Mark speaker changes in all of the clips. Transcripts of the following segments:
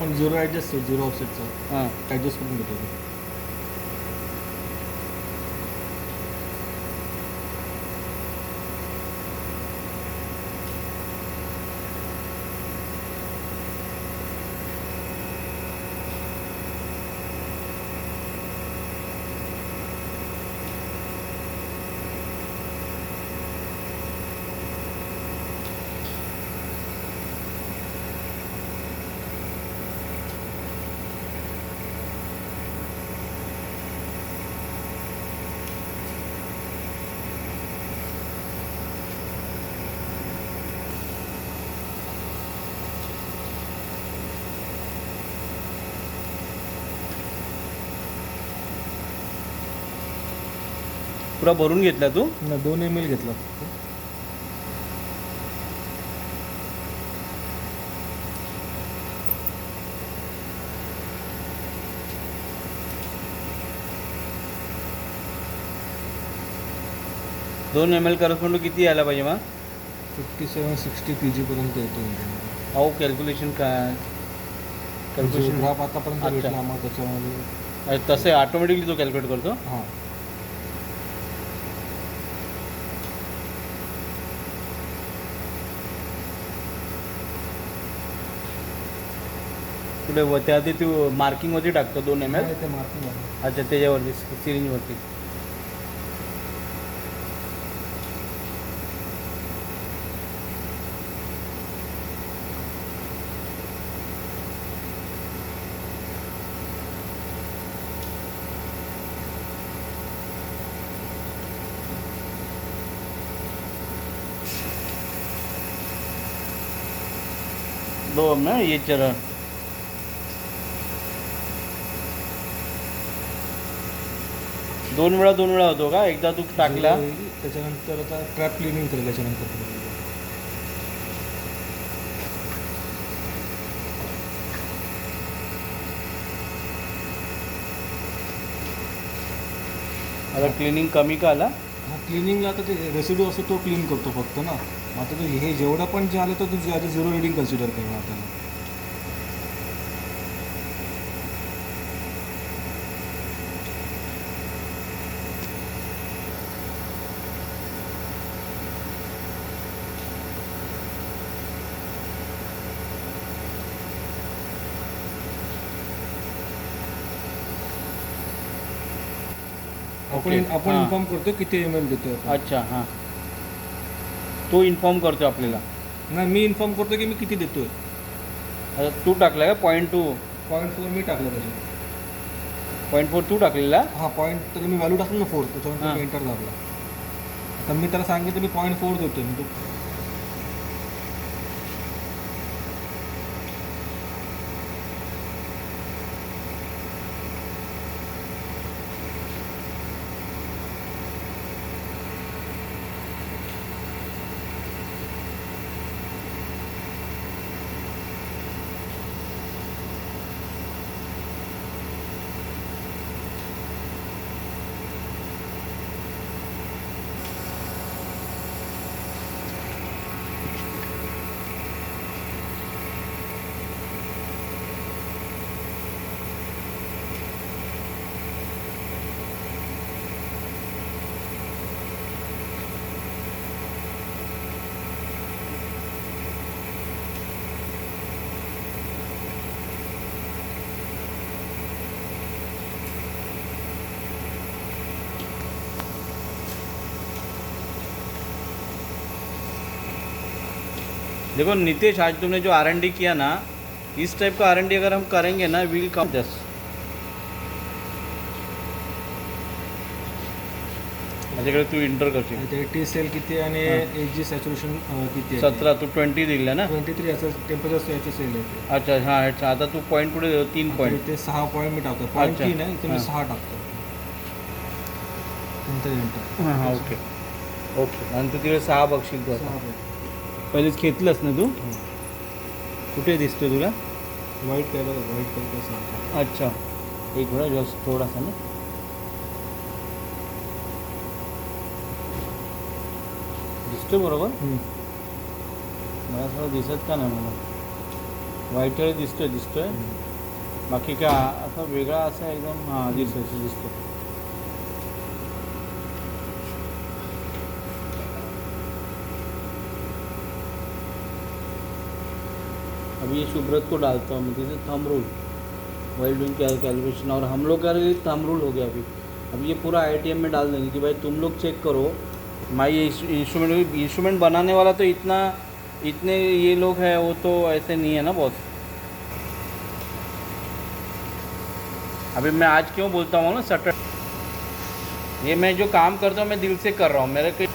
Speaker 1: पण zero adjust zero ऑफसेटचा
Speaker 2: हां
Speaker 1: adjust करून घेतो ते.
Speaker 2: पुरा भरून घेतला तू.
Speaker 1: 2 ml घेतला फक्त.
Speaker 2: दोन ml करस्पॉन्ड किती यायला पाहिजे मग.
Speaker 1: 57-60 kg पर्यंत येतो इंजिन.
Speaker 2: अहो कॅल्क्युलेशन काय कॅल्क्युलेशन
Speaker 1: ग्राफ आतापर्यंत
Speaker 2: अच्छा.
Speaker 1: भेटला आम्हाला त्याच्यामध्ये.
Speaker 2: तसे ऑटोमॅटिकली तो कॅल्क्युलेट करतो.
Speaker 1: हां
Speaker 2: पुढे त्याआधी तू मार्किंगवरती टाकतो 2 ml.
Speaker 1: ते मार्किंग आहे.
Speaker 2: अच्छा त्याच्यावरती सिरिंजवरती. दो ना ये चरण दोन वेळा होतो का. एकदा तू टाकला
Speaker 1: त्याच्यानंतर आता ट्रॅप क्लिनिंग करेल त्याच्यानंतर.
Speaker 2: आता क्लिनिंग कमी का आला.
Speaker 1: हा क्लिनिंगला आता ते रेसिड्यू असतो तो क्लीन करतो फक्त ना. मग आता तू हे जेवढं पण जे आलं तर तू ॲज झिरो रिडिंग कन्सिडर करणार त्याला.
Speaker 2: ओके.
Speaker 1: आपण
Speaker 2: हां.
Speaker 1: इन्फॉर्म करतो किती ml देतो आपण.
Speaker 2: अच्छा हां तो इन्फॉर्म करतो आपल्याला.
Speaker 1: नाही मी इन्फॉर्म करतो की मी किती देतोय.
Speaker 2: आता तू टाकला का 0.2
Speaker 1: 0.4 मी टाकलं त्याच्यात.
Speaker 2: 0.4 तू टाकलेला.
Speaker 1: हा पॉईंट तर मी व्हॅल्यू टाकलं ना 4 त्याच्यानंतर
Speaker 2: हां.
Speaker 1: मी एंटर दाबला. आता मी त्याला सांगितलं मी 0.4 देतोय मी तो.
Speaker 2: देखो नितेश आज तुमने जो R&D किया ना इस टाइप का R&D अगर हम करेंगे ना विल कम जस्ट. माझ्याकडे तू इंटर करशील.
Speaker 1: त्याचे टी सेल किती आणि
Speaker 2: हां.
Speaker 1: एच जी सॅच्युरेशन किती आहे.
Speaker 2: 17 तू 20 दिला ना.
Speaker 1: 23 याचं टेम्परेचर याचे सेल आहे ते.
Speaker 2: अच्छा हां अच्छा आता तू पॉईंट पुढे 3
Speaker 1: आता
Speaker 2: पॉईंट.
Speaker 1: इथे 6 पॉईंट मी टाकतो.
Speaker 2: अच्छा.
Speaker 1: 0.3 आहे इथे मी
Speaker 2: हां.
Speaker 1: 6 टाकतो. नंतर एंटर.
Speaker 2: हां हां ओके ओके. आणि तू तिकडे 6 बघशील तू आता.
Speaker 1: 6 पॉईंट.
Speaker 2: पहिलेच घेतलंस ना तू. कुठे दिसतो तुला.
Speaker 1: व्हाईट काय बघा व्हाईट कलर 6.
Speaker 2: अच्छा एक वेळा जस्ट थोडासा ना दिसतो बरोबर. मला थोडं दिसत का नाही मला. व्हाईटही दिसतोय बाकी काय असं वेगळा असं एकदम हां दिसतो अभी ये शुभ्रत को डालता हूँ मैं जैसे thumb rule while doing calculation और हम लोग का थंब रूल हो गया अभी ये पूरा ITM में डाल देंगे कि भाई तुम लोग चेक करो मैं ये इंस्ट्रूमेंट बनाने वाला तो इतने ये लोग हैं वो तो ऐसे नहीं है ना बॉस। अभी मैं आज क्यों बोलता हूँ ना सैटरडे ये मैं जो काम करता हूँ मैं दिल से कर रहा हूँ मेरे को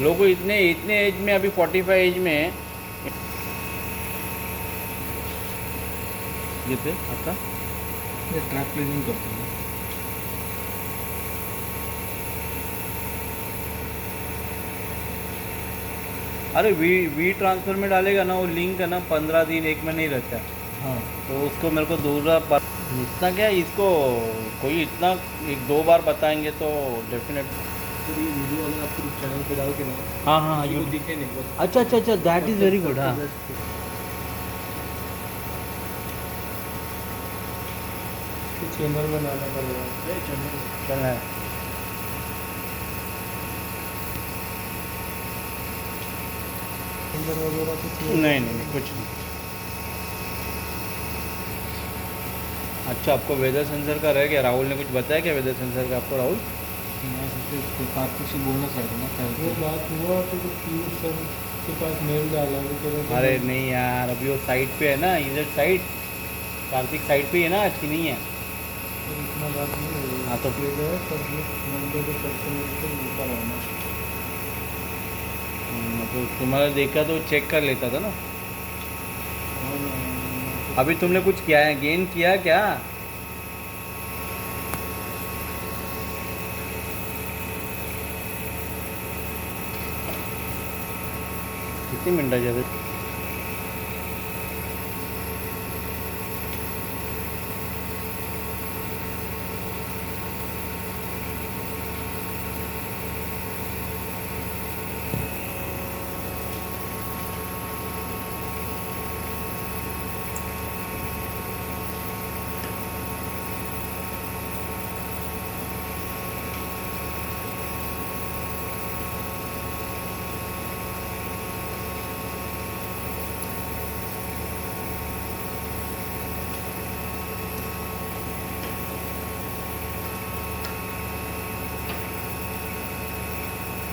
Speaker 2: लोगों को इतने एज में अभी 45 एज में येते आता
Speaker 1: हे ट्रॅक क्लिनिंग करतो ना.
Speaker 2: अरे वी ट्रांसफर में डालेगा ना वो लिंक है ना 15 दिन 1 महीने ही रहता है
Speaker 1: हाँ
Speaker 2: तो उसको मेरे को इतना क्या इसको कोई इतना 1-2 बार बताएंगे तो डेफिनेट
Speaker 1: तर ये वीडियो अगर आपको चैनल पे डाल के ना
Speaker 2: हाँ हाँ
Speaker 1: किसी
Speaker 2: यू
Speaker 1: को दिखे नहीं बस
Speaker 2: अच्छा दैट इज़ वेरी गुड हाँ
Speaker 1: चैनल बनाना पड़ेगा
Speaker 2: चल है
Speaker 1: अंदर वगैरह कुछ
Speaker 2: नहीं कुछ नहीं। अच्छा आपको वेदर सेंसर का रह गया राहुल ने कुछ बताया क्या वेदर सेंसर का आपको राहुल
Speaker 1: मैं सोचते कार्तिक से बोलना चाहता ना क्या
Speaker 3: वो बात हुआ तो पीयूष सर के पास मेल डाला वो कह रहे थे
Speaker 2: अरे नहीं यार अभी वो साइट पे है ना इधर साइट कार्तिक साइट पे ही है ना आज की नहीं है
Speaker 3: तो इतना बात नहीं हुई
Speaker 2: हाँ तो
Speaker 3: ले गए सब मंडे को सबसे मिलकर मिलता रहना
Speaker 2: तो तुम्हारा देखा तो चेक कर लेता था ना
Speaker 3: और
Speaker 2: अभी तुमने कुछ किया है गेन किया क्या कितनी मिनटाचे आहेत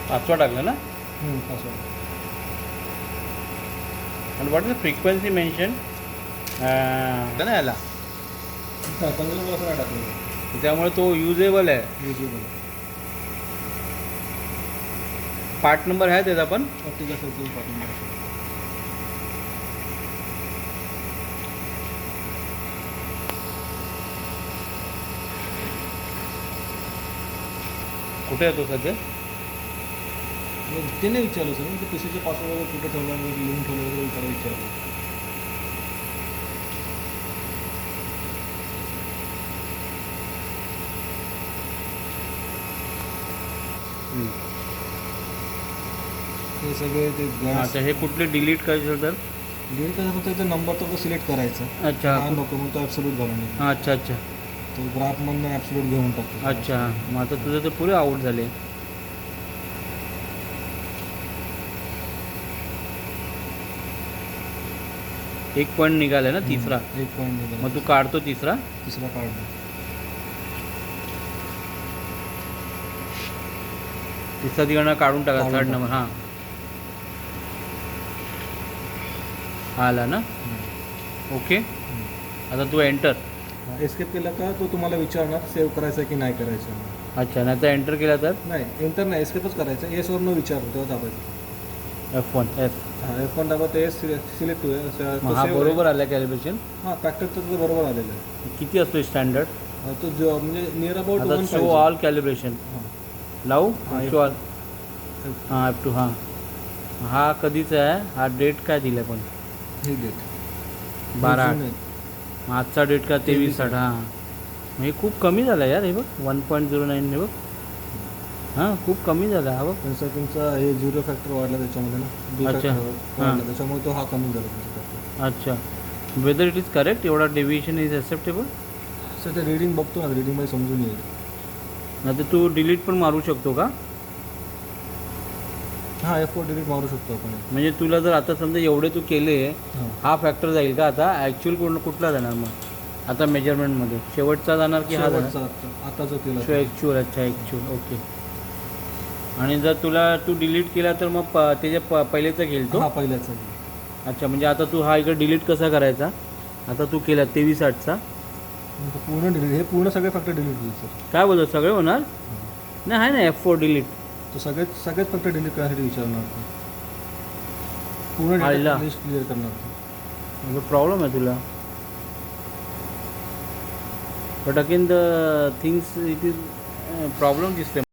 Speaker 2: पाचवा टाकलं ना
Speaker 1: पासवर्ड
Speaker 2: आणि what is the frequency mention ना याला
Speaker 1: 15 टाकलं
Speaker 2: त्यामुळे तो युजेबल आहे
Speaker 1: युजेबल
Speaker 2: पार्ट नंबर आहे त्याचा पण
Speaker 1: ठीक आहे सर तुम्ही पाठवून
Speaker 2: कुठे आहे तो सध्या
Speaker 1: ते नाही विचारलं सर ते पीसीचे पासवर्ड वगैरे कुठे ठेवला वगैरे लिहून ठेवलं वगैरे विचारलं हे सगळे ते
Speaker 2: अच्छा हे कुठले डिलीट करायचं तर
Speaker 1: लिहून त्याचा फक्त ते नंबर तो सिलेक्ट करायचा
Speaker 2: अच्छा
Speaker 1: हा नको मग तो ॲब्सोल्यूट घालून
Speaker 2: हां अच्छा
Speaker 1: तो ग्राफमधनं ॲब्सोल्यूट घेऊन टाकतो
Speaker 2: अच्छा मग आता तुझं ते पुरे आउट झाले एक पॉईंट निघाले ना तिसरा
Speaker 1: एक पॉईंट निघाला
Speaker 2: मग तू काढतो तिसरा
Speaker 1: तिसरा काढला
Speaker 2: तिसरा तिकडनं काढून टाका
Speaker 1: काढून
Speaker 2: थर्ड
Speaker 1: टाका.
Speaker 2: नंबर हां आला ना ओके आता तू एंटर
Speaker 1: एस्केप केला का तो तुम्हाला विचारणार सेव्ह करायचं की नाही करायचं
Speaker 2: अच्छा नाही तर एंटर केला तर
Speaker 1: नाही एंटर नाही एस्केपच करायचं येस वर न विचारतो तेव्हा दाबायचं
Speaker 2: F1 F
Speaker 1: हां F1 दाबा ते सिलेक्ट
Speaker 2: मग हा बरोबर आला कॅलिब्रेशन
Speaker 1: हां फॅक्टरचं तर बरोबर आलेलं आहे
Speaker 2: किती असतो स्टँडर्ड
Speaker 1: तो जो म्हणजे नियर अबाउट
Speaker 2: आता
Speaker 1: वन
Speaker 2: शो ऑल कॅलिब्रेशन लावू
Speaker 1: हां,
Speaker 2: शो ऑल हां F2 हां हा कधीचा आहे हा डेट काय दिला पण
Speaker 1: हे डेट
Speaker 2: 12 मग आजचा डेट का 23/8 हां हे खूप कमी झाला यार हे बघ 1.09 हे बघ हां खूप कमी झाला हा बघ.
Speaker 1: पण सर तुमचा हे झिरो फॅक्टर वाढला त्याच्यामध्ये ना, बी
Speaker 2: अच्छा.
Speaker 1: फॅक्टर
Speaker 2: हां.
Speaker 1: वाढला त्याच्यामुळे तो हा कमी झाला तुमचा फॅक्टर.
Speaker 2: अच्छा वेदर इट इज करेक्ट एवढा डेविएशन इज ॲक्सेप्टेबल.
Speaker 1: सर ते रीडिंग बघतो ना, रीडिंगमध्ये समजून येईल.
Speaker 2: नाही तर तू डिलीट पण मारू शकतो का?
Speaker 1: हां F4 डिलीट मारू शकतो आपण.
Speaker 2: म्हणजे तुला जर आता समजा एवढे तू केले
Speaker 1: हां
Speaker 2: हा फॅक्टर जाईल का आता ॲक्च्युअल कुठला जाणार मग आता मेजरमेंटमध्ये शेवटचा जाणार की हा जाणार?
Speaker 1: शेवटचा आता जो केला
Speaker 2: ॲक्च्युअल. अच्छा ॲक्च्युअल ओके. आणि जर तुला तू डिलीट केला तर मग त्याच्या पहिलेचा घेईल तो.
Speaker 1: हा पहिल्याच.
Speaker 2: अच्छा म्हणजे आता तू हा इकडे डिलीट कसा करायचा? आता तू केला 23/8चा.
Speaker 1: पूर्ण डिलीट, हे पूर्ण सगळे फॅक्टर डिलीट होईल सर.
Speaker 2: काय बोलतो सगळे होणार? नाही आहे ना F4 डिलीट.
Speaker 1: तो सगळेच फॅक्टर डिलीट करण्यासाठी विचारणार तो. पूर्ण
Speaker 2: आयला.
Speaker 1: डेटा लिस्ट क्लिअर करणार तो.
Speaker 2: म्हणजे प्रॉब्लेम आहे तुला. But again the things it is problem दिसते.